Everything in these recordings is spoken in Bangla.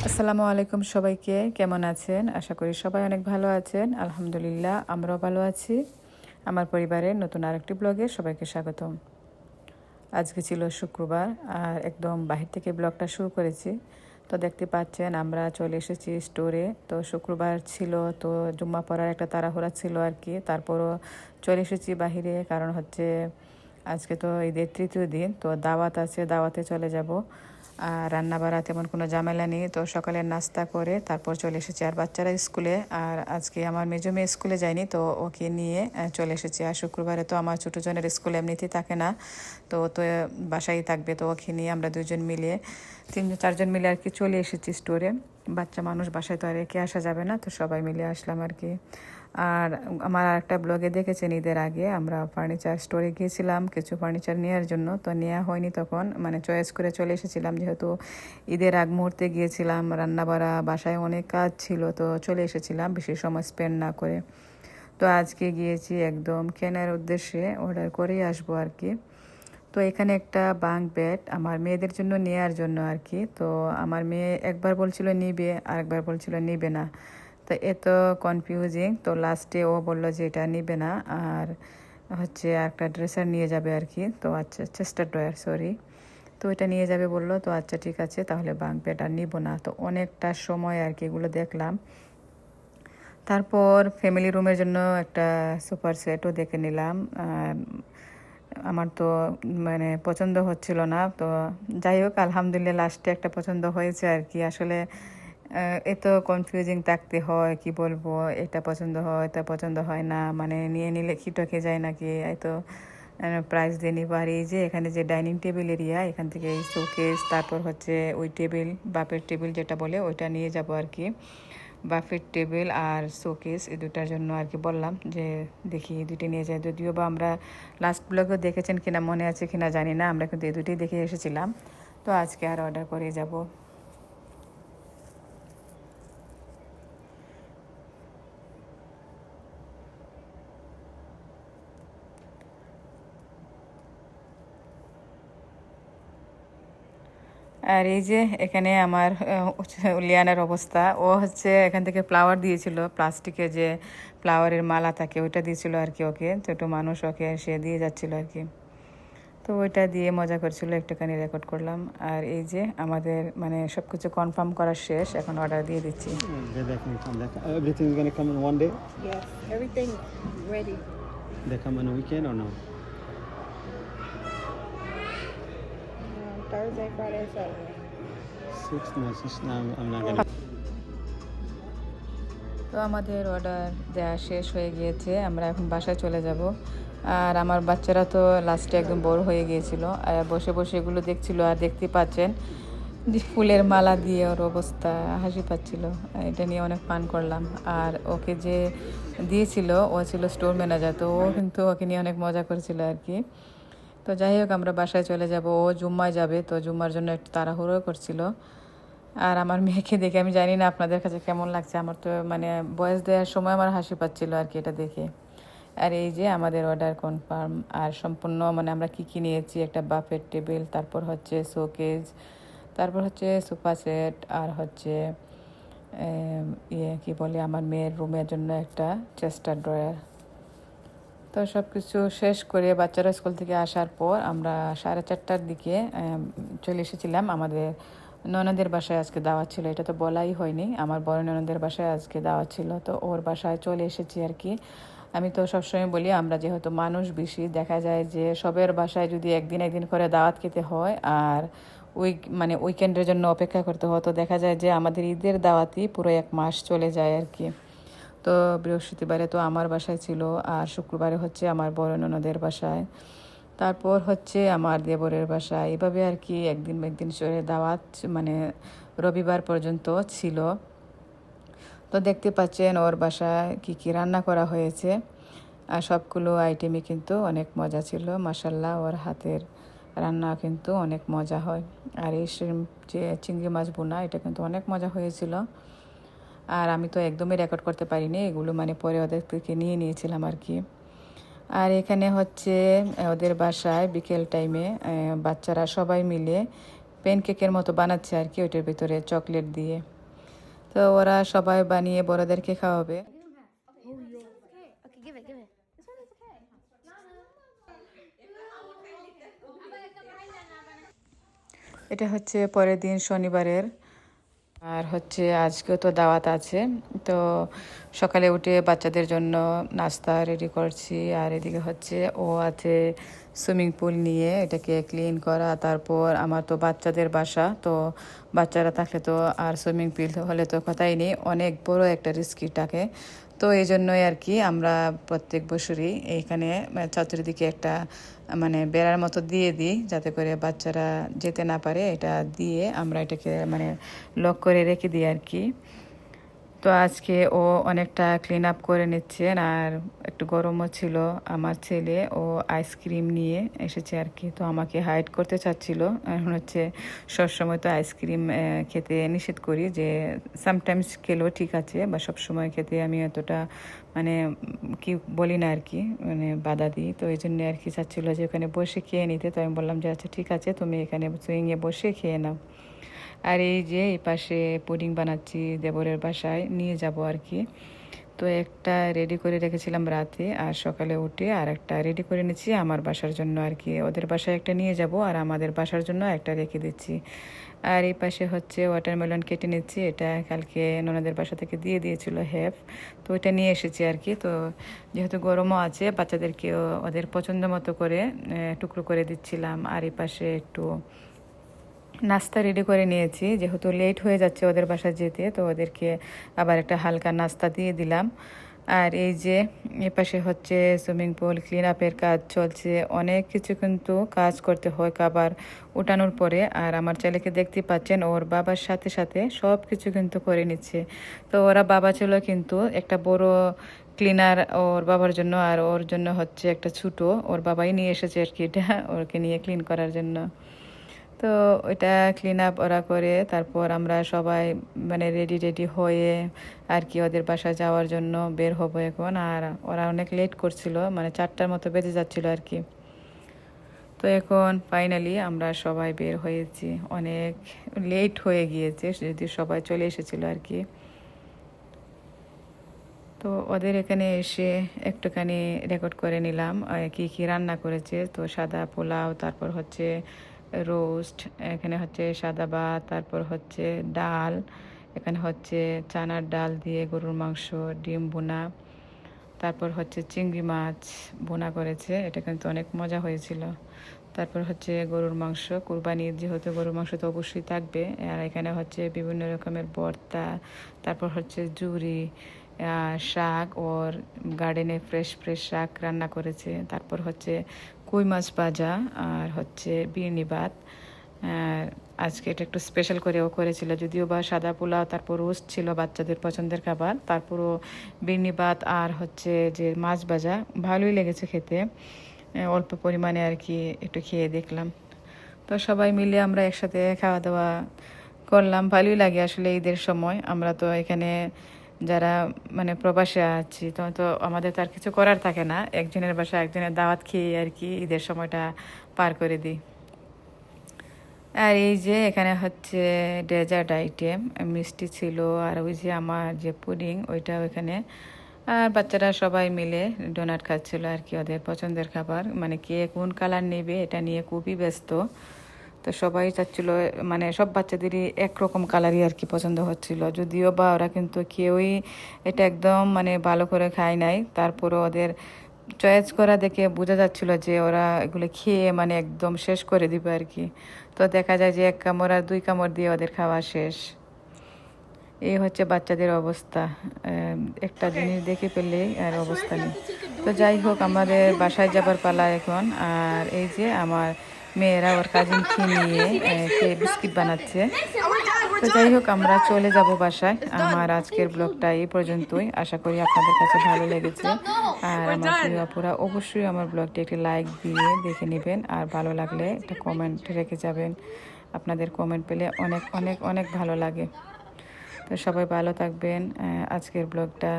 আসসালামু আলাইকুম সবাইকে, কেমন আছেন? আশা করি সবাই অনেক ভালো আছেন। আলহামদুলিল্লাহ, আমরাও ভালো আছি। আমার পরিবারের নতুন আরেকটি ব্লগে সবাইকে স্বাগতম। আজকে ছিল শুক্রবার আর একদম বাহির থেকে ব্লগটা শুরু করেছি। তো দেখতে পাচ্ছেন আমরা চলে এসেছি স্টোরে। তো শুক্রবার ছিল, তো জুম্মা পড়ার একটা তাড়াহুড়া ছিল আর কি। তারপরও চলে এসেছি বাহিরে, কারণ হচ্ছে আজকে তো ঈদের তৃতীয় দিন, তো দাওয়াত আছে, দাওয়াতে চলে যাব। আর রান্না বাড়া তেমন কোনো ঝামেলা নেই, তো সকালের নাস্তা করে তারপর চলে এসেছি। আর বাচ্চারা স্কুলে, আর আজকে আমার মেজো মেয়ে স্কুলে যায়নি, তো ওকে নিয়ে চলে এসেছি। আর শুক্রবারে তো আমার ছোটো জনের স্কুল এমনিতেই থাকে না, তো তো বাসায় থাকবে, তো ওকে নিয়ে আমরা দুজন মিলে চারজন মিলে আর কি চলে এসেছি স্টোরে। বাচ্চা মানুষ বাসায় তো আর রেখে আসা যাবে না, তো সবাই মিলে আসলাম আর কি। আর আমার একটা ব্লগে দেখেছেন ঈদের আগে আমরা ফার্নিচার স্টোরে গিয়েছিলাম কিছু ফার্নিচার নেওয়ার জন্য, তো নেওয়া হয়নি তখন, মানে চয়েস করে চলে এসেছিলাম, যেহেতু ঈদের আগ মুহূর্তে গিয়েছিলাম, রান্না বাড়া বাসায় অনেক কাজ ছিল, তো চলে এসেছিলাম বেশি সময় স্পেন্ড না করে। তো আজকে গিয়েছি একদম কেনার উদ্দেশ্যে, অর্ডার করেই আসবো আর কি। তো এখানে একটা বাঙ্ক বেড আমার মেয়েদের জন্য নেওয়ার জন্য আর কি। তো আমার মেয়ে একবার বলছিল নিবে, আর একবার বলছিল নিবে না, তো এত কনফিউজিং। তো লাস্টে ও বললো যে এটা নিবে না, আর হচ্ছে একটা ড্রেসার নিয়ে যাবে আর কি। তো আচ্ছা, চেস্টার ড্রয়ার, সরি। তো এটা নিয়ে যাবে বললো, তো আচ্ছা ঠিক আছে তাহলে বাঙ্ক বেড আর নিব না। তো অনেকটা সময় আর কি এগুলো দেখলাম। তারপর ফ্যামিলি রুমের জন্য একটা সুপার সেটও দেখে নিলাম। আমার তো মানে পছন্দ হচ্ছিল না, তো যাই হোক আলহামদুলিল্লাহ লাস্টে একটা পছন্দ হয়েছে আর কি। আসলে এত কনফিউজিং থাকতে হয়, কি বলবো, এটা পছন্দ হয় এটা পছন্দ হয় না, মানে নিয়ে নিলে কি টকে যায় নাকি, এত প্রাইস দিয়ে নিব। আর এই যে এখানে যে ডাইনিং টেবিল এরিয়া, এখান থেকে এই শোকেস, তারপর হচ্ছে ওই টেবিল, বাপের টেবিল যেটা বলে ওইটা নিয়ে যাব আর কি। বাফেট টেবিল আর শোকেস, এই দুটার জন্য আর কি বললাম যে দেখি এই দুটি নিয়ে যাই। যদিও বা আমরা লাস্ট ব্লগও দেখেছেন কিনা মনে আছে কিনা জানি না, আমরা কিন্তু এই দুটি দেখে এসেছিলাম। তো আজকে আর অর্ডার করে যাব। আর এই যে এখানে আমার লিয়ানার অবস্থা, ও হচ্ছে এখান থেকে ফ্লাওয়ার দিয়েছিল, প্লাস্টিকের যে ফ্লাওয়ারের মালা থাকে ওইটা দিয়েছিল আর কি ওকে, ছোট মানুষ ওকে সে দিয়ে যাচ্ছিল আর কি। তো ওইটা দিয়ে মজা করছিল, একটুখানি রেকর্ড করলাম। আর এই যে আমাদের মানে সব কিছু কনফার্ম করা শেষ, এখন অর্ডার দিয়ে দিচ্ছি। Everything is going to come in one day? Yes, everything ready. They come on a weekend or no? Thursday, Friday, Saturday. 6? No, 6 now. I'm not going to. তো আমাদের অর্ডার দেওয়া শেষ হয়ে গিয়েছে, আমরা এখন বাসায় চলে যাব। আর আমার বাচ্চারা তো লাস্টে একদম বড় হয়ে গিয়েছিল, বসে বসে এগুলো দেখছিল। আর দেখতে পাচ্ছেন যে ফুলের মালা দিয়ে ওর অবস্থা, হাসি পাচ্ছিল। এটা নিয়ে অনেক ফান করলাম। আর ওকে যে দিয়েছিল ও ছিল স্টোর ম্যানেজার, তো ও কিন্তু ওকে নিয়ে অনেক মজা করছিল আর কি। তো যাই হোক আমরা বাসায় চলে যাব, ও জুম্মায় যাবে, তো জুম্মার জন্য একটু তাড়াহুড়ো করছিল। আর আমার মেয়েকে দেখে আমি জানি না আপনাদের কাছে কেমন লাগছে, আমার তো মানে বয়স দেওয়ার সময় আমার হাসি পাচ্ছিল আর কি এটা দেখে। আর এই যে আমাদের অর্ডার কনফার্ম, আর সম্পূর্ণ মানে আমরা কি কি নিয়েছি, একটা বাফেট টেবিল, তারপর হচ্ছে শোকেজ, তারপর হচ্ছে সোফা সেট, আর হচ্ছে কি বলে আমার মেয়ের রুমের জন্য একটা চেস্টার ড্রয়ার। তো সব কিছু শেষ করে বাচ্চারা স্কুল থেকে আসার পর আমরা 4:30টার দিকে চলে এসেছিলাম আমাদের ননদের বাসায়। আজকে দাওয়াত ছিল, এটা তো বলাই হয়নি, আমার বড় ননদের বাসায় আজকে দাওয়াত ছিল, তো ওর বাসায় চলে এসেছি আর কি। আমি তো সবসময় বলি আমরা যেহেতু মানুষ বেশি, দেখা যায় যে সবের বাসায় যদি একদিন একদিন করে দাওয়াত খেতে হয় আর মানে উইকেন্ডের জন্য অপেক্ষা করতে হয়, তো দেখা যায় যে আমাদের ঈদের দাওয়াতই পুরো 1 মাস চলে যায় আর কি। তো বৃহস্পতিবারে তো আমার বাসায় ছিল, আর শুক্রবারে হচ্ছে আমার বড় ননদের বাসায়, তারপর হচ্ছে আমার দেবরের বাসায়, এভাবে আর কি একদিন একদিন সরে দাওয়াত মানে রবিবার পর্যন্ত ছিল। তো দেখতে পাচ্ছেন ওর বাসায় কি কি রান্না করা হয়েছে, আর সবগুলো আইটেমই কিন্তু অনেক মজা ছিল মাশাল্লাহ। ওর হাতের রান্না কিন্তু অনেক মজা হয়। আর এই যে চিংড়ি মাছ বোনা, এটা কিন্তু অনেক মজা হয়েছিল। আর আমি তো একদমই রেকর্ড করতে পারিনি এগুলো, মানে পরে ওদের থেকে নিয়ে নিয়েছিলাম আর কি। আর এখানে হচ্ছে ওদের বাসায় বিকেল টাইমে বাচ্চারা সবাই মিলে প্যানকেকের মতো বানাচ্ছে আর কি, ওইটার ভিতরে চকলেট দিয়ে। তো ওরা সবাই বানিয়ে বড়দেরকে খাওয়াবে। Okay, give it, give it. This one is okay. এটা হচ্ছে পরের দিন শনিবারের। আর হচ্ছে আজকেও তো দাওয়াত আছে, তো সকালে উঠে বাচ্চাদের জন্য নাস্তা রেডি করছি। আর এদিকে হচ্ছে ও আছে সুইমিং পুল নিয়ে এটাকে ক্লিন করা। তারপর আমার তো বাচ্চাদের বাসা, তো বাচ্চারা থাকলে তো আর সুইমিং পুল হলে তো কথাই নেই, অনেক বড় একটা রিস্কি থাকে। তো এই জন্যই আর কি আমরা প্রত্যেক বছরই এইখানে চতুর্দিকে একটা মানে বেড়ার মতো দিয়ে দিই, যাতে করে বাচ্চারা যেতে না পারে। এটা দিয়ে আমরা এটাকে মানে লক করে রেখে দিই আর কি। তো আজকে ও অনেকটা ক্লিন আপ করে নিচ্ছেন, আর একটু গরমও ছিল। আমার ছেলে ও আইসক্রিম নিয়ে এসেছে আর কি, তো আমাকে হাইড করতে চাচ্ছিল। এখন হচ্ছে সবসময় তো আইসক্রিম খেতে নিষেধ করি, যে সামটাইমস খেলেও ঠিক আছে, বা সবসময় খেতে আমি এতটা মানে কি বলি না আর কি, মানে বাধা দিই। তো এই জন্য আর কি চাচ্ছিলো যে ওখানে বসে খেয়ে নিতে। তো আমি বললাম যে আচ্ছা ঠিক আছে, তুমি এখানে সুইংয়ে বসে খেয়ে নাও। আর এই যে এই পাশে পুডিং বানাচ্ছি, দেবরের বাসায় নিয়ে যাব আর কি। তো একটা রেডি করে রেখেছিলাম রাতে, আর সকালে উঠে আর একটা রেডি করে নিচ্ছি আমার বাসার জন্য আর কি। ওদের বাসায় একটা নিয়ে যাব, আর আমাদের বাসার জন্য একটা রেখে দিচ্ছি। আর এই পাশে হচ্ছে ওয়াটারমেলন কেটে নিচ্ছি, এটা কালকে ননদের বাসা থেকে দিয়ে দিয়েছিল হেফ, তো ওইটা নিয়ে এসেছি আর কি। তো যেহেতু গরমও আছে, বাচ্চাদেরকেও ওদের পছন্দ মতো করে টুকরো করে দিচ্ছিলাম। আর এই পাশে একটু নাস্তা রেডি করে নিয়েছি, যেহেতু লেট হয়ে যাচ্ছে ওদের বাসায় যেতে, তো ওদেরকে আবার একটা হালকা নাস্তা দিয়ে দিলাম। আর এই যে এপাশে হচ্ছে সুইমিং পুল ক্লিন আপের কাজ চলছে, অনেক কিছু কিন্তু কাজ করতে হয় খাবার উঠানোর পরে। আর আমার ছেলেকে দেখতে পাচ্ছেন, ওর বাবার সাথে সাথে সব কিছু কিন্তু করে নিচ্ছে। তো ওরা বাবা ছিল কিন্তু একটা বড় ক্লিনার ওর বাবার জন্য, আর ওর জন্য হচ্ছে একটা ছোটো, ওর বাবাই নিয়ে এসেছে আর কি এটা ওকে নিয়ে ক্লিন করার জন্য। তো ওইটা ক্লিন আপ ওরা করে তারপর আমরা সবাই মানে রেডি হয়ে আর কি ওদের বাসায় যাওয়ার জন্য বের হবো এখন। আর ওরা অনেক লেট করছিল, মানে 4টার মতো বেজে যাচ্ছিল আর কি। তো এখন ফাইনালি আমরা সবাই বের হয়েছি, অনেক লেট হয়ে গিয়েছে, যদি সবাই চলে এসেছিল আর কি। তো ওদের এখানে এসে একটুখানি রেকর্ড করে নিলাম কি কি রান্না করেছে। তো সাদা পোলাও, তারপর হচ্ছে রোস্ট, এখানে হচ্ছে সাদা ভাত, তারপর হচ্ছে ডাল, এখানে হচ্ছে চানার ডাল দিয়ে গরুর মাংস, ডিম বোনা, তারপর হচ্ছে চিংড়ি মাছ বোনা করেছে, এটা কিন্তু অনেক মজা হয়েছিল। তারপর হচ্ছে গরুর মাংস, কুরবানির যেহেতু গরুর মাংস তো অবশ্যই থাকবে। আর এখানে হচ্ছে বিভিন্ন রকমের ভর্তা, তারপর হচ্ছে জুড়ি, শাক, ওর গার্ডেনে ফ্রেশ শাক রান্না করেছে। তারপর হচ্ছে কই মাছ ভাজা, আর হচ্ছে বিরিয়ানি ভাত। আজকে এটা একটু স্পেশাল করেও করেছিল, যদিও বা সাদা পোলাও তারপর রোস্ট ছিল বাচ্চাদের পছন্দের খাবার, তারপরও বিরিয়ানি ভাত আর হচ্ছে যে মাছ ভাজা ভালোই লেগেছে খেতে। অল্প পরিমাণে আর কি একটু খেয়ে দেখলাম। তো সবাই মিলে আমরা একসাথে খাওয়া দাওয়া করলাম, ভালোই লাগে আসলে ঈদের সময়। আমরা তো এখানে যারা মানে প্রবাসে আছি, তো তো আমাদের তো আর কিছু করার থাকে না, একজনের বাসায় একজনের দাওয়াত খেয়ে আর কি ঈদের সময়টা পার করে দিই। আর এই যে এখানে হচ্ছে ডেজার্ট আইটেম, মিষ্টি ছিল, আর ওই যে আমার যে পুডিং ওইটা ওইখানে। আর বাচ্চারা সবাই মিলে ডোনাট খাচ্ছিল আর কি, ওদের পছন্দের খাবার, মানে কে কোন কালার নেবে এটা নিয়ে খুবই ব্যস্ত। তো সবাই চাচ্ছিল, মানে সব বাচ্চাদেরই একরকম কালারই আর কি পছন্দ হচ্ছিল, যদিও বা ওরা কিন্তু কেউই এটা একদম মানে ভালো করে খায় নাই। তারপরও ওদের চয়েস করা দেখে বোঝা যাচ্ছিল যে ওরা এগুলো খেয়ে মানে একদম শেষ করে দিবে আর কি। তো দেখা যায় যে 1 কামড় আর 2 কামড় দিয়ে ওদের খাওয়া শেষ। এই হচ্ছে বাচ্চাদের অবস্থা, একটা জিনিস দেখে পেলেই আর অবস্থা নেই। তো যাই হোক, আমাদের বাসায় যাবার পালা এখন। আর এই যে আমার মেয়েরা ওর কাজিনকে নিয়ে বিস্কিট বানাচ্ছে। তো যাই হোক, আমরা চলে যাব বাসায়। আমার আজকের ব্লগটা এই পর্যন্তই, আশা করি আপনাদের কাছে ভালো লেগেছে। আর আমার প্রিয় আপুরা অবশ্যই আমার ব্লগটি একটি লাইক দিয়ে দেখে নেবেন, আর ভালো লাগলে একটা কমেন্ট রেখে যাবেন। আপনাদের কমেন্ট পেলে অনেক অনেক অনেক ভালো লাগে। তো সবাই ভালো থাকবেন। আজকের ব্লগটা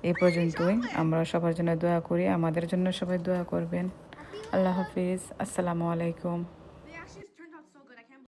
এই পর্যন্তই। আমরা সবার জন্য দোয়া করি, আমাদের জন্য সবাই দোয়া করবেন। আল্লাহ হাফিজ, আসসালামু আলাইকুম।